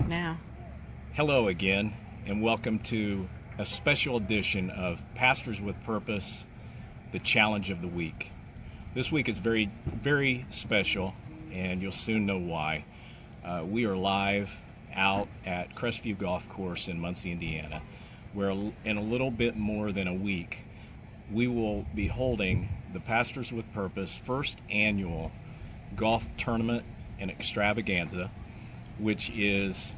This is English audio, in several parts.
now. Hello again, and welcome to a special edition of Pastors with Purpose, the Challenge of the Week. This week is very, very special, and you'll soon know why. We are live out at Crestview Golf Course in Muncie, Indiana, where in a little bit more than a week, we will be holding the Pastors with Purpose first annual golf tournament and extravaganza, which is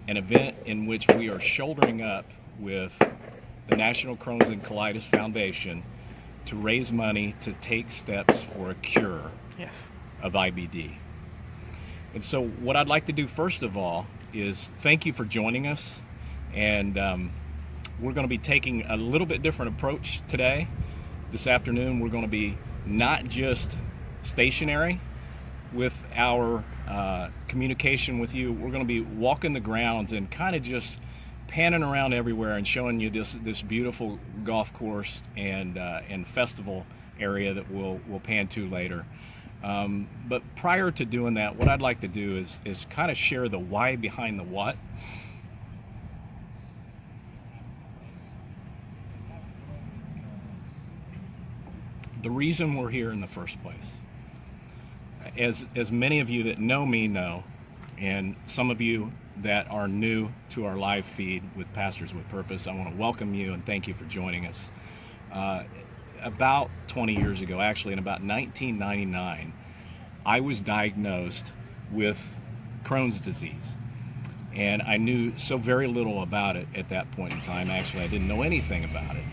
an event in which we are shouldering up with the National Crohn's and Colitis Foundation to raise money to take steps for a cure of IBD. And so what I'd like to do first of all is thank you for joining us, and we're going to be taking a little bit different approach today. This afternoon we're going to be not just stationary with our communication with you. We're going to be walking the grounds and kind of just panning around everywhere and showing you this beautiful golf course and festival area that we'll pan to later. But prior to doing that, what I'd like to do is kind of share the why behind the what. The reason we're here in the first place. As many of you that know me know, and some of you that are new to our live feed with Pastors with Purpose, I want to welcome you and thank you for joining us. About 20 years ago, actually in about 1999, I was diagnosed with Crohn's disease. And I knew so very little about it at that point in time. Actually, I didn't know anything about it.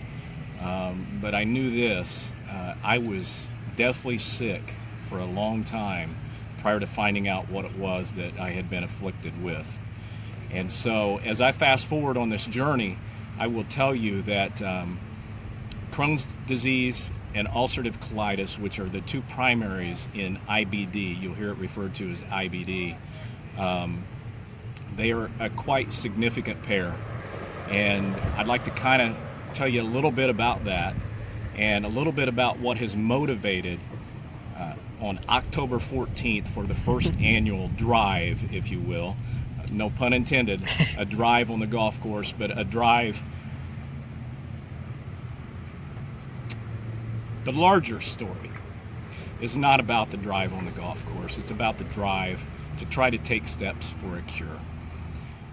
But I knew this. I was deathly sick for a long time prior to finding out what it was that I had been afflicted with. And so as I fast forward on this journey, I will tell you that Crohn's disease and ulcerative colitis, which are the two primaries in IBD, you'll hear it referred to as IBD, they are a quite significant pair. And I'd like to kind of tell you a little bit about that and a little bit about what has motivated on October 14th for the first annual drive, if you will. No pun intended, a drive on the golf course, but a drive. The larger story is not about the drive on the golf course. It's about the drive to try to take steps for a cure.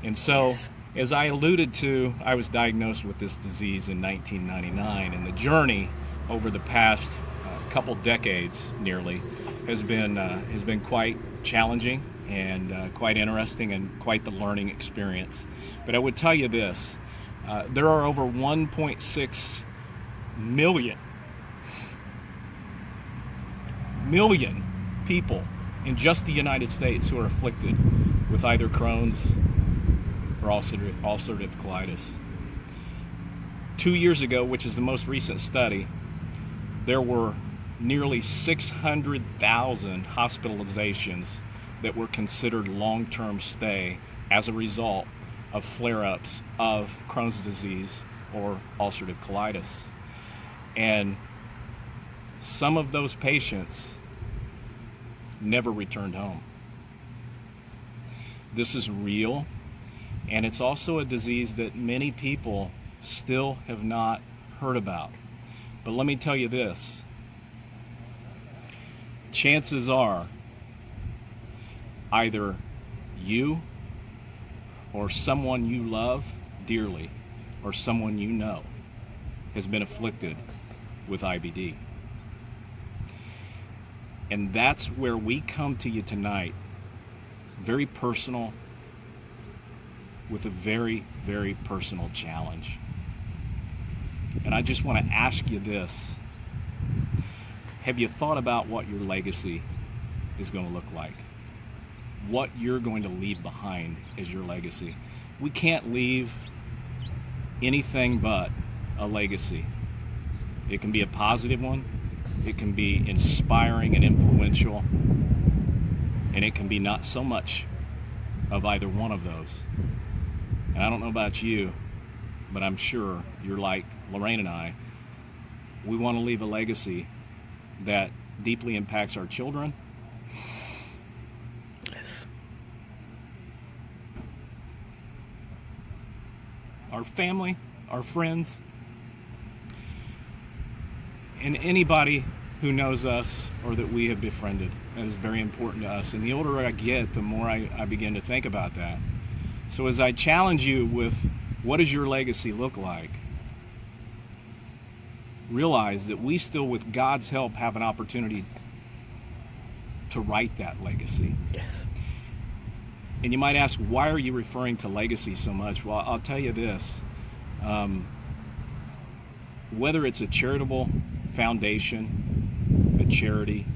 And so, as I alluded to, I was diagnosed with this disease in 1999, and the journey over the past couple decades nearly has been quite challenging and quite interesting and quite the learning experience. But I would tell you this, there are over 1.6 million people in just the United States who are afflicted with either Crohn's or ulcerative colitis. 2 years ago, which is the most recent study, there were nearly 600,000 hospitalizations that were considered long-term stay as a result of flare-ups of Crohn's disease or ulcerative colitis. And some of those patients never returned home. This is real, and it's also a disease that many people still have not heard about. But let me tell you this, chances are either you or someone you love dearly or someone you know has been afflicted with IBD. And that's where we come to you tonight, very personal, with a very, very personal challenge. And I just want to ask you this. Have you thought about what your legacy is going to look like? What you're going to leave behind as your legacy? We can't leave anything but a legacy. It can be a positive one, it can be inspiring and influential, and it can be not so much of either one of those. And I don't know about you, but I'm sure you're like Lorraine and I. We want to leave a legacy that deeply impacts our children, Yes. our family, our friends, and anybody who knows us or that we have befriended. That is very important to us. And the older I get, the more I begin to think about that. So as I challenge you with, what does your legacy look like? Realize that we still, with God's help, have an opportunity to write that legacy. Yes. And you might ask, why are you referring to legacy so much? Well, I'll tell you this. Whether it's a charitable foundation, a charity,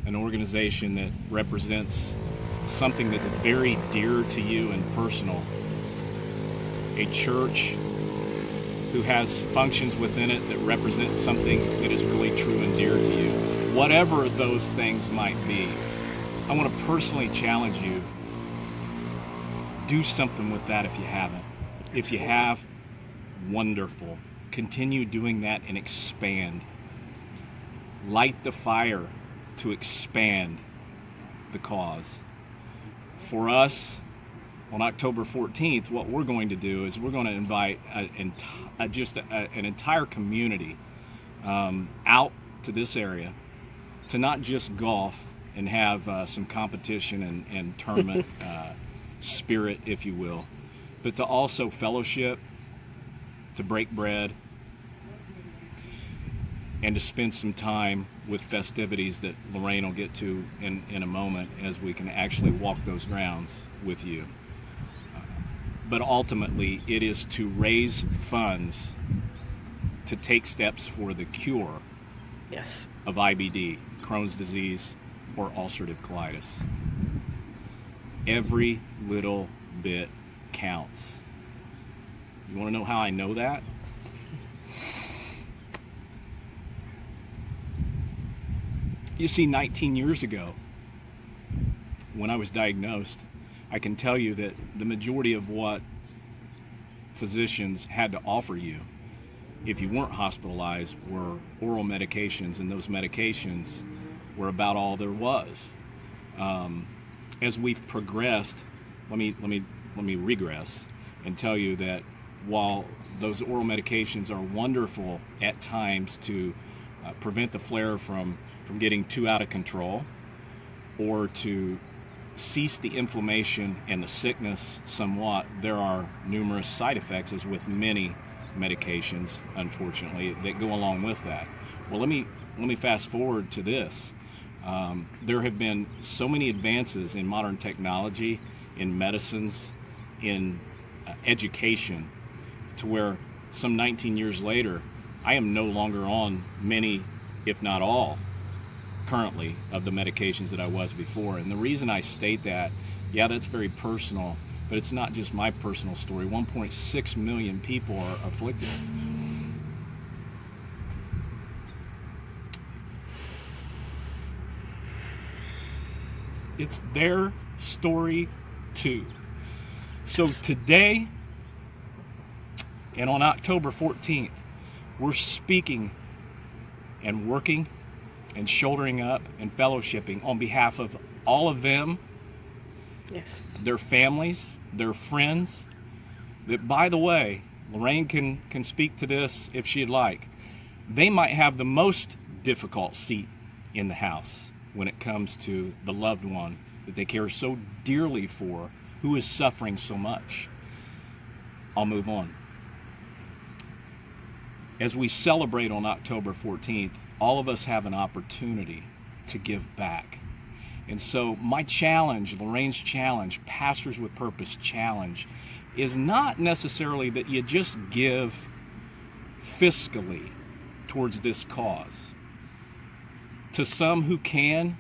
an organization that represents something that's very dear to you and personal, a church who has functions within it that represent something that is really true and dear to you, whatever those things might be, I want to personally challenge you, do something with that if you haven't. If you have, wonderful. Continue doing that and expand. Light the fire to expand the cause. For us, on October 14th, what we're going to do is we're going to invite an entire community out to this area to not just golf and have some competition and tournament spirit, if you will, but to also fellowship, to break bread, and to spend some time with festivities that Lorraine will get to in a moment as we can actually walk those grounds with you. But ultimately, it is to raise funds to take steps for the cure Yes. of IBD, Crohn's disease, or ulcerative colitis. Every little bit counts. You want to know how I know that? You see, 19 years ago, when I was diagnosed, I can tell you that the majority of what physicians had to offer you, if you weren't hospitalized, were oral medications, and those medications were about all there was. As we've progressed, let me regress and tell you that while those oral medications are wonderful at times to prevent the flare from getting too out of control, or to cease the inflammation and the sickness somewhat, there are numerous side effects, as with many medications, unfortunately, that go along with that. Well, let me fast forward to this. There have been so many advances in modern technology, in medicines, in education, to where some 19 years later, I am no longer on many, if not all, currently, of the medications that I was before. And the reason I state that, yeah, that's very personal, but it's not just my personal story. 1.6 million people are afflicted. It's their story too. So today, and on October 14th, we're speaking and working and shouldering up and fellowshipping on behalf of all of them, Yes. their families, their friends, that, by the way, Lorraine can speak to this if she'd like. They might have the most difficult seat in the house when it comes to the loved one that they care so dearly for, who is suffering so much. I'll move on. As we celebrate on October 14th, all of us have an opportunity to give back. And so my challenge, Lorraine's challenge, Pastors with Purpose challenge, is not necessarily that you just give fiscally towards this cause. To some who can,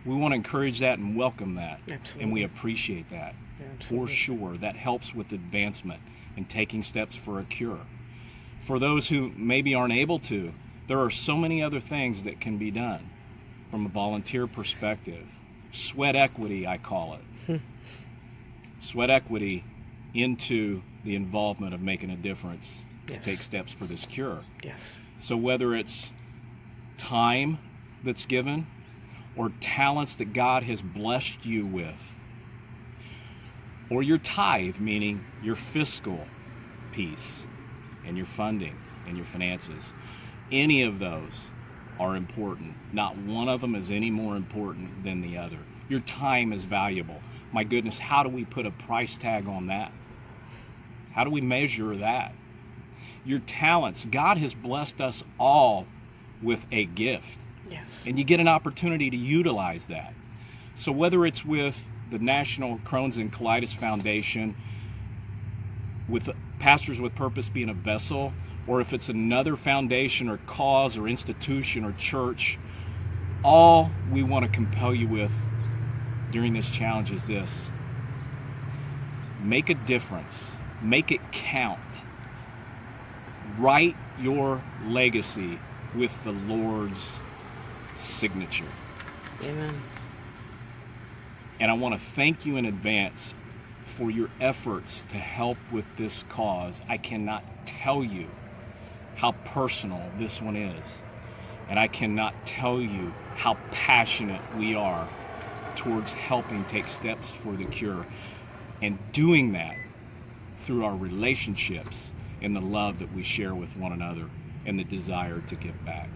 we want to encourage that and welcome that. Absolutely. And we appreciate that. Absolutely. For sure. That helps with advancement and taking steps for a cure. For those who maybe aren't able to, there are so many other things that can be done from a volunteer perspective. Sweat equity, I call it. Sweat equity into the involvement of making a difference to Yes. take steps for this cure. Yes. So whether it's time that's given or talents that God has blessed you with, or your tithe, meaning your fiscal peace and your funding and your finances. Any of those are important. Not one of them is any more important than the other. Your time is valuable. My goodness, how do we put a price tag on that? How do we measure that? Your talents. God has blessed us all with a gift. Yes. And you get an opportunity to utilize that. So whether it's with the National Crohn's and Colitis Foundation, with Pastors with Purpose being a vessel, or if it's another foundation or cause or institution or church, all we want to compel you with during this challenge is this: make a difference, make it count, write your legacy with the Lord's signature. Amen. And I want to thank you in advance for your efforts to help with this cause. I cannot tell you how personal this one is. And I cannot tell you how passionate we are towards helping take steps for the cure, and doing that through our relationships and the love that we share with one another and the desire to give back.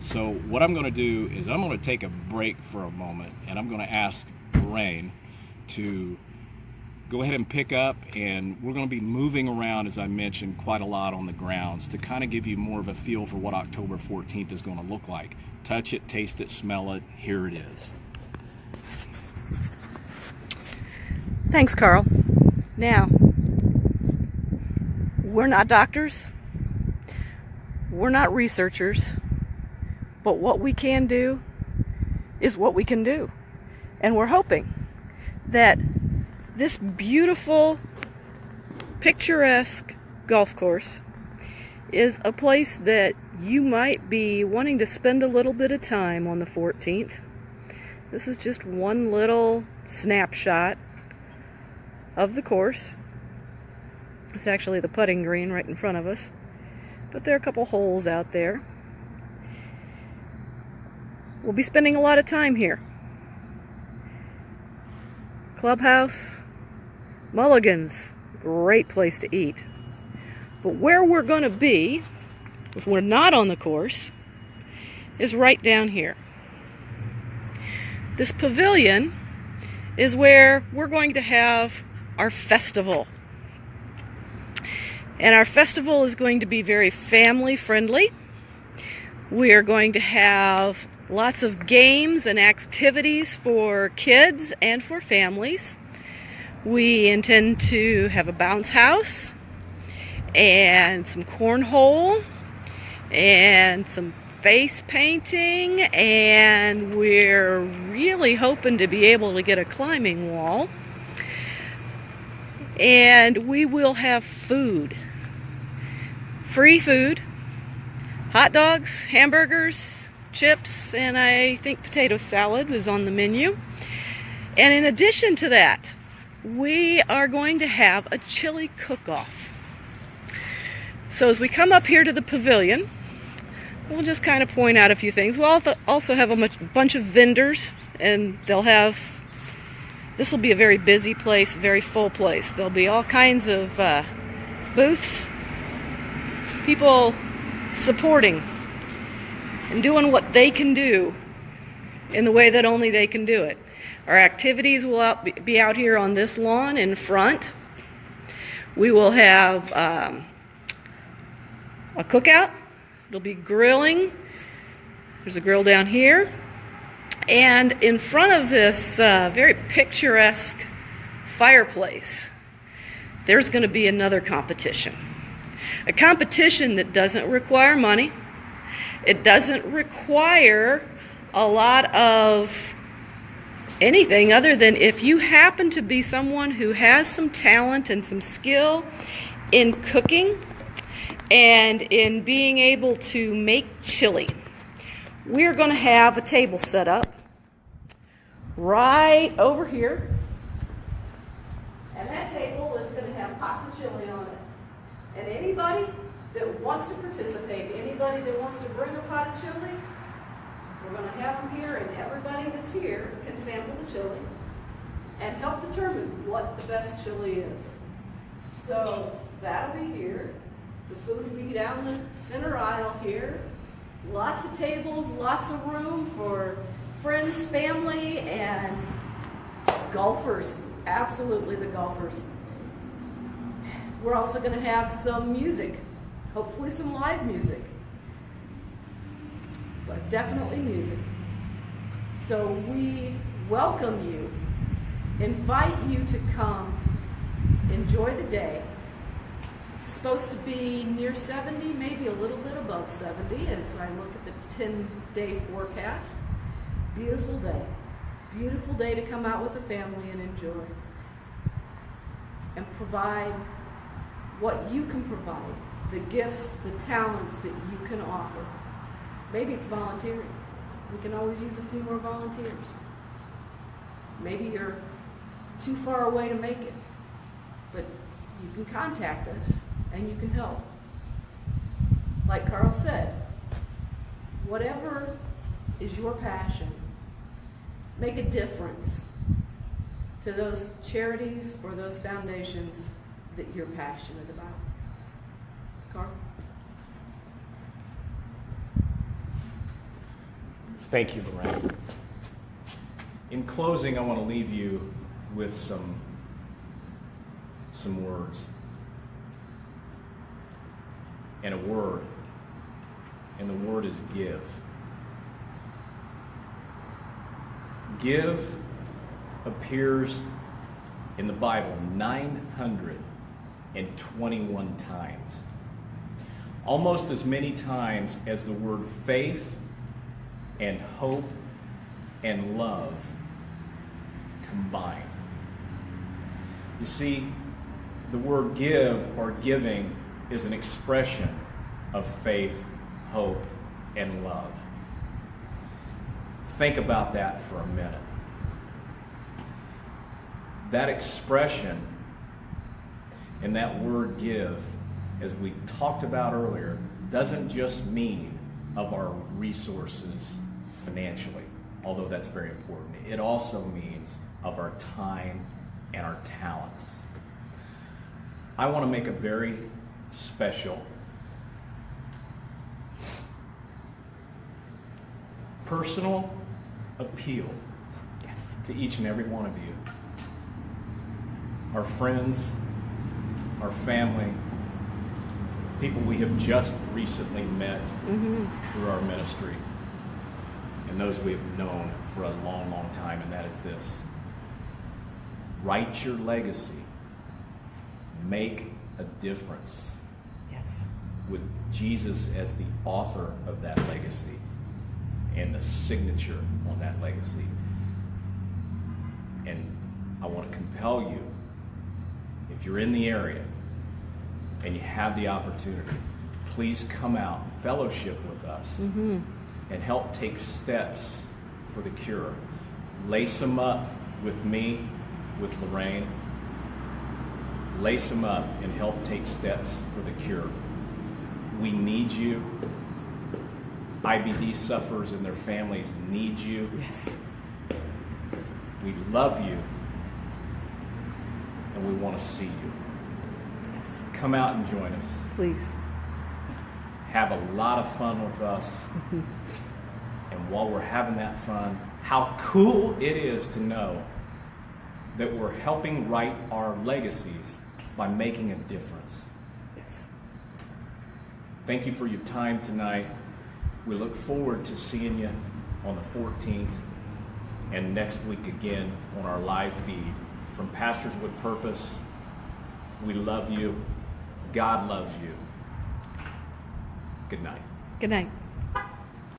So what I'm going to do is I'm going to take a break for a moment, and I'm going to ask Lorraine to go ahead and pick up, and we're going to be moving around, as I mentioned, quite a lot on the grounds to kind of give you more of a feel for what October 14th is going to look like. Touch it, taste it, smell it. Here it is. Thanks, Carl. Now, we're not doctors. We're not researchers. But what we can do is what we can do. And we're hoping that this beautiful, picturesque golf course is a place that you might be wanting to spend a little bit of time on the 14th. This is just one little snapshot of the course. It's actually the putting green right in front of us, but there are a couple holes out there. We'll be spending a lot of time here. Clubhouse, Mulligan's, great place to eat. But where we're going to be, if we're not on the course, is right down here. This pavilion is where we're going to have our festival. And our festival is going to be very family friendly. We are going to have lots of games and activities for kids and for families. We intend to have a bounce house and some cornhole and some face painting, and we're really hoping to be able to get a climbing wall. And we will have food. Free food. Hot dogs, hamburgers, chips, and I think potato salad was on the menu. And in addition to that, we are going to have a chili cook-off. So as we come up here to the pavilion, we'll just kind of point out a few things. We'll also have a bunch of vendors, and this will be a very busy place, very full place. There'll be all kinds of booths, people supporting and doing what they can do in the way that only they can do it. Our activities will be out here on this lawn in front. We will have a cookout. There'll be grilling. There's a grill down here. And in front of this very picturesque fireplace, there's going to be another competition. A competition that doesn't require money. It doesn't require a lot of anything other than if you happen to be someone who has some talent and some skill in cooking and in being able to make chili. We're going to have a table set up right over here, and that table is going to have pots of chili on it. And anybody that wants to participate, anybody that wants to bring a pot of chili, we're going to have them here, and everybody that's here can sample the chili and help determine what the best chili is. So that'll be here. The food will be down the center aisle here. Lots of tables, lots of room for friends, family, and golfers. Absolutely the golfers. We're also going to have some music, hopefully some live music, but definitely music. So we welcome you, invite you to come, enjoy the day. It's supposed to be near 70, maybe a little bit above 70 as I look at the 10-day forecast. Beautiful day. Beautiful day to come out with the family and enjoy. And provide what you can provide, the gifts, the talents that you can offer. Maybe it's volunteering. We can always use a few more volunteers. Maybe you're too far away to make it, but you can contact us and you can help. Like Carl said, whatever is your passion, make a difference to those charities or those foundations that you're passionate about. Carl? Thank you, Lorraine. In closing, I want to leave you with some words. And a word. And the word is give. Give appears in the Bible 921 times. Almost as many times as the word faith and hope and love combined. You see, the word give or giving is an expression of faith, hope, and love. Think about that for a minute. That expression and that word give, as we talked about earlier, doesn't just mean of our resources financially, although that's very important. It also means of our time and our talents. I want to make a very special personal appeal to each and every one of you. Our friends, our family, people we have just recently met through our ministry, and those we have known for a long, long time, and that is this. Write your legacy. Make a difference. Yes. With Jesus as the author of that legacy and the signature on that legacy. And I want to compel you, if you're in the area and you have the opportunity, please come out, fellowship with us, and help take steps for the cure. Lace them up with me, with Lorraine. Lace them up and help take steps for the cure. We need you. IBD sufferers and their families need you. Yes. We love you, and we want to see you. Yes. Come out and join us. Please. Have a lot of fun with us. And while we're having that fun, how cool it is to know that we're helping write our legacies by making a difference. Yes. Thank you for your time tonight. We look forward to seeing you on the 14th and next week again on our live feed. From Pastors with Purpose, we love you. God loves you. Good night. Good night.